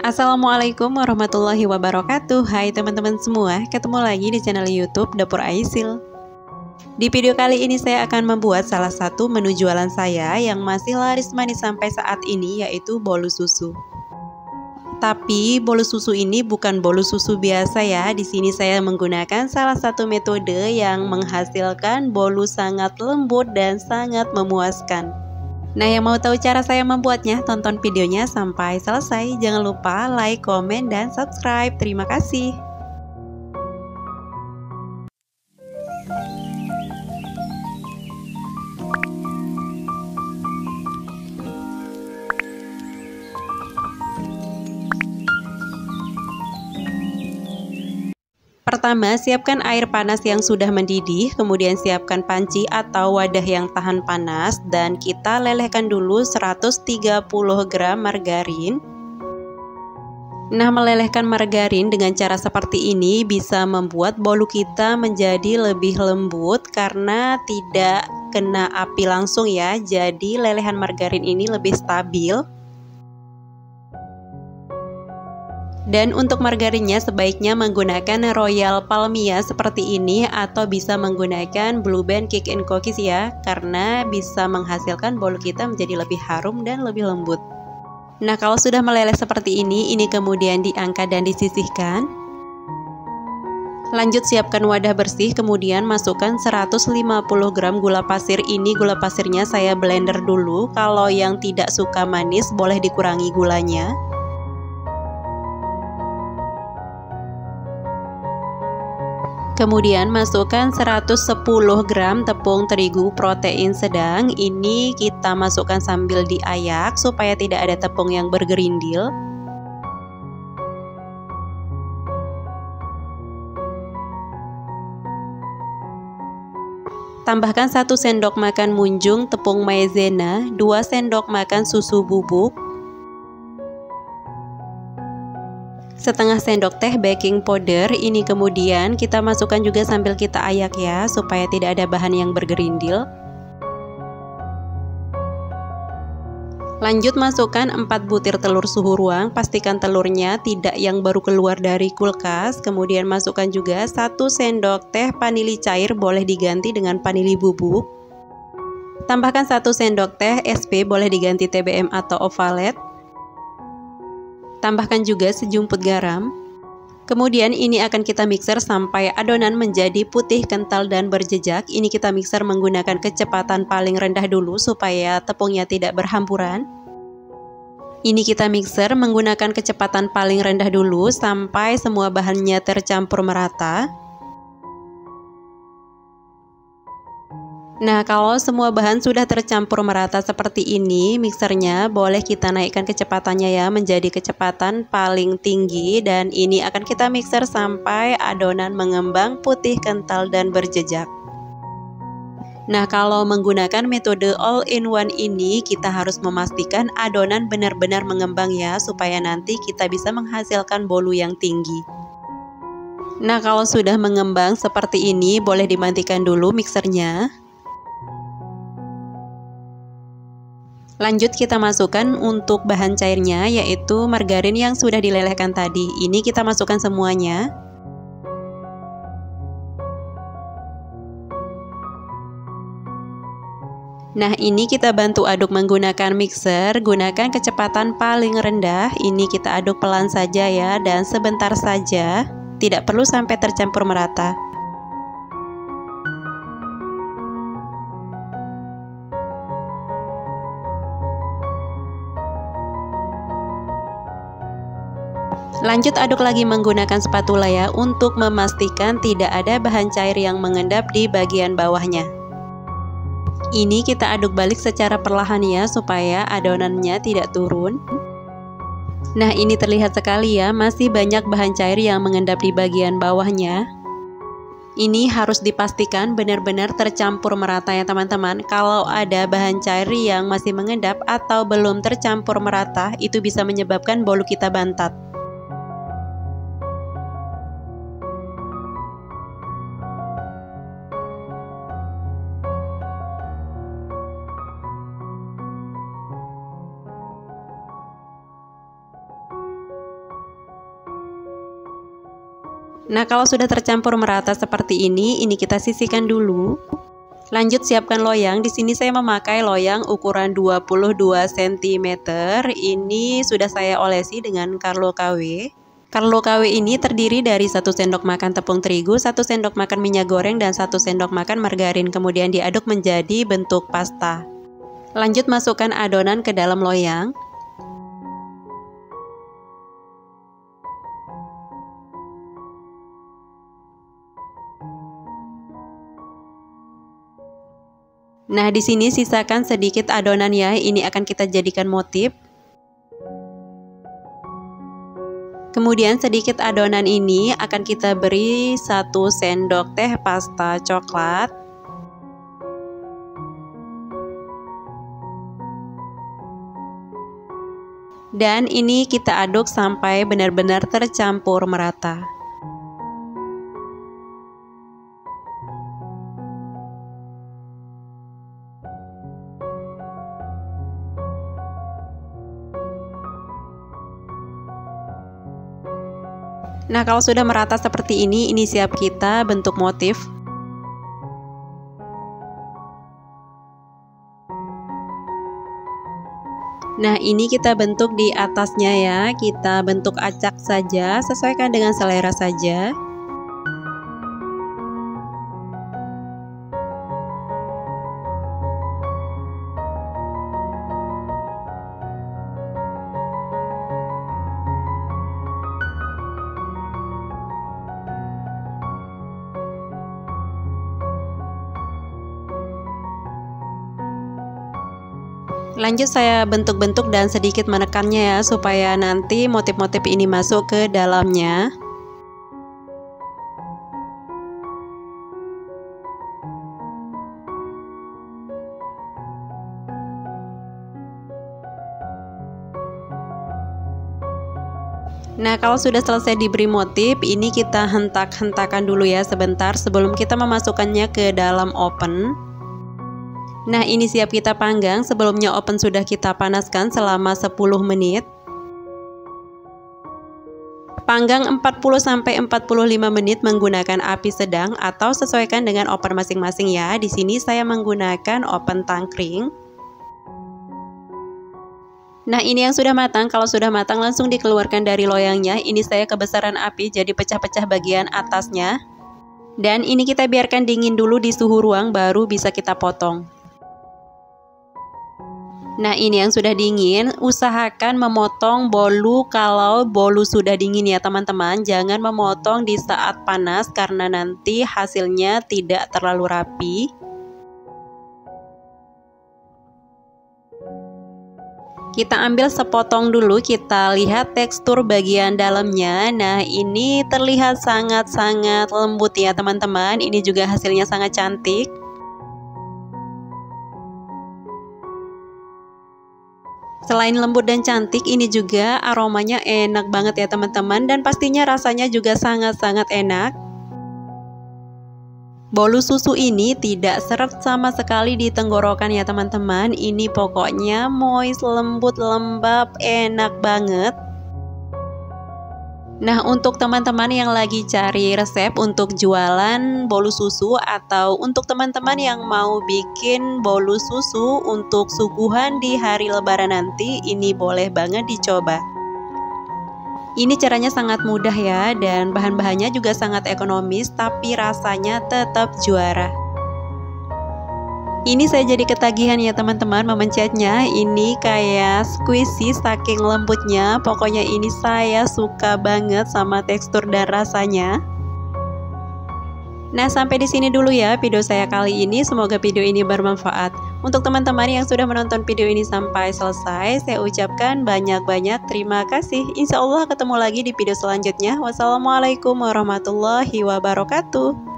Assalamualaikum warahmatullahi wabarakatuh. Hai teman-teman semua, ketemu lagi di channel YouTube Dapur Aisil. Di video kali ini saya akan membuat salah satu menu jualan saya yang masih laris manis sampai saat ini, yaitu bolu susu. Tapi bolu susu ini bukan bolu susu biasa ya. Di sini saya menggunakan salah satu metode yang menghasilkan bolu sangat lembut dan sangat memuaskan. Nah, yang mau tahu cara saya membuatnya, tonton videonya sampai selesai. Jangan lupa like, komen, dan subscribe. Terima kasih. Pertama, siapkan air panas yang sudah mendidih, kemudian siapkan panci atau wadah yang tahan panas, dan kita lelehkan dulu 130 gram margarin. Nah, melelehkan margarin dengan cara seperti ini bisa membuat bolu kita menjadi lebih lembut karena tidak kena api langsung ya, jadi lelehan margarin ini lebih stabil. Dan untuk margarinnya sebaiknya menggunakan Royal Palmia seperti ini atau bisa menggunakan Blue Band Cake and Cookies ya, karena bisa menghasilkan bolu kita menjadi lebih harum dan lebih lembut. Nah, kalau sudah meleleh seperti ini kemudian diangkat dan disisihkan. Lanjut siapkan wadah bersih, kemudian masukkan 150 gram gula pasir. Ini gula pasirnya saya blender dulu, kalau yang tidak suka manis boleh dikurangi gulanya. Kemudian masukkan 110 gram tepung terigu protein sedang. Ini kita masukkan sambil diayak supaya tidak ada tepung yang bergerindil. Tambahkan 1 sendok makan munjung tepung maizena, 2 sendok makan susu bubuk, setengah sendok teh baking powder. Ini kemudian kita masukkan juga sambil kita ayak ya, supaya tidak ada bahan yang bergerindil. Lanjut masukkan 4 butir telur suhu ruang, pastikan telurnya tidak yang baru keluar dari kulkas. Kemudian masukkan juga 1 sendok teh vanili cair, boleh diganti dengan vanili bubuk. Tambahkan 1 sendok teh SP, boleh diganti TBM atau ovalet. Tambahkan juga sejumput garam. Kemudian ini akan kita mixer sampai adonan menjadi putih, kental, dan berjejak. Ini kita mixer menggunakan kecepatan paling rendah dulu supaya tepungnya tidak berhamburan. Ini kita mixer menggunakan kecepatan paling rendah dulu sampai semua bahannya tercampur merata. Nah, kalau semua bahan sudah tercampur merata seperti ini, mixernya boleh kita naikkan kecepatannya ya menjadi kecepatan paling tinggi, dan ini akan kita mixer sampai adonan mengembang putih, kental, dan berjejak. Nah, kalau menggunakan metode all-in-one ini, kita harus memastikan adonan benar-benar mengembang ya, supaya nanti kita bisa menghasilkan bolu yang tinggi. Nah, kalau sudah mengembang seperti ini, boleh dimatikan dulu mixernya. Lanjut kita masukkan untuk bahan cairnya, yaitu margarin yang sudah dilelehkan tadi. Ini kita masukkan semuanya. Nah, ini kita bantu aduk menggunakan mixer, gunakan kecepatan paling rendah. Ini kita aduk pelan saja ya, dan sebentar saja, tidak perlu sampai tercampur merata. Lanjut aduk lagi menggunakan spatula ya, untuk memastikan tidak ada bahan cair yang mengendap di bagian bawahnya. Ini kita aduk balik secara perlahan ya, supaya adonannya tidak turun. Nah, ini terlihat sekali ya, masih banyak bahan cair yang mengendap di bagian bawahnya. Ini harus dipastikan benar-benar tercampur merata ya teman-teman. Kalau ada bahan cair yang masih mengendap atau belum tercampur merata, itu bisa menyebabkan bolu kita bantat. Nah, kalau sudah tercampur merata seperti ini kita sisihkan dulu. Lanjut siapkan loyang. Di sini saya memakai loyang ukuran 22 cm. Ini sudah saya olesi dengan Carlo KW. Carlo KW ini terdiri dari 1 sendok makan tepung terigu, 1 sendok makan minyak goreng, dan 1 sendok makan margarin. Kemudian diaduk menjadi bentuk pasta. Lanjut masukkan adonan ke dalam loyang. Nah, di sini sisakan sedikit adonan ya, ini akan kita jadikan motif. Kemudian sedikit adonan ini akan kita beri 1 sendok teh pasta coklat. Dan ini kita aduk sampai benar-benar tercampur merata. Nah, kalau sudah merata seperti ini siap kita bentuk motif. Nah, ini kita bentuk di atasnya ya, kita bentuk acak saja, sesuaikan dengan selera saja. Lanjut saya bentuk-bentuk dan sedikit menekannya ya, supaya nanti motif-motif ini masuk ke dalamnya. Nah, kalau sudah selesai diberi motif, ini kita hentak-hentakan dulu ya sebentar sebelum kita memasukkannya ke dalam oven. Nah, ini siap kita panggang. Sebelumnya oven sudah kita panaskan selama 10 menit. Panggang 40-45 menit menggunakan api sedang atau sesuaikan dengan oven masing-masing ya. Di sini saya menggunakan oven tangkring. Nah, ini yang sudah matang. Kalau sudah matang langsung dikeluarkan dari loyangnya. Ini saya kebesaran api jadi pecah-pecah bagian atasnya. Dan ini kita biarkan dingin dulu di suhu ruang baru bisa kita potong. Nah, ini yang sudah dingin, usahakan memotong bolu kalau bolu sudah dingin ya teman-teman. Jangan memotong di saat panas karena nanti hasilnya tidak terlalu rapi. Kita ambil sepotong dulu, kita lihat tekstur bagian dalamnya. Nah, ini terlihat sangat-sangat lembut ya teman-teman. Ini juga hasilnya sangat cantik. Selain lembut dan cantik, ini juga aromanya enak banget ya teman-teman, dan pastinya rasanya juga sangat-sangat enak. Bolu susu ini tidak seret sama sekali di tenggorokan ya teman-teman. Ini pokoknya moist, lembut, lembab, enak banget. Nah, untuk teman-teman yang lagi cari resep untuk jualan bolu susu atau untuk teman-teman yang mau bikin bolu susu untuk suguhan di hari lebaran nanti, ini boleh banget dicoba. Ini caranya sangat mudah ya, dan bahan-bahannya juga sangat ekonomis, tapi rasanya tetap juara. Ini saya jadi ketagihan ya teman-teman memencetnya. Ini kayak squishy saking lembutnya. Pokoknya ini saya suka banget sama tekstur dan rasanya. Nah, sampai di sini dulu ya video saya kali ini. Semoga video ini bermanfaat. Untuk teman-teman yang sudah menonton video ini sampai selesai, saya ucapkan banyak-banyak terima kasih. Insya Allah ketemu lagi di video selanjutnya. Wassalamualaikum warahmatullahi wabarakatuh.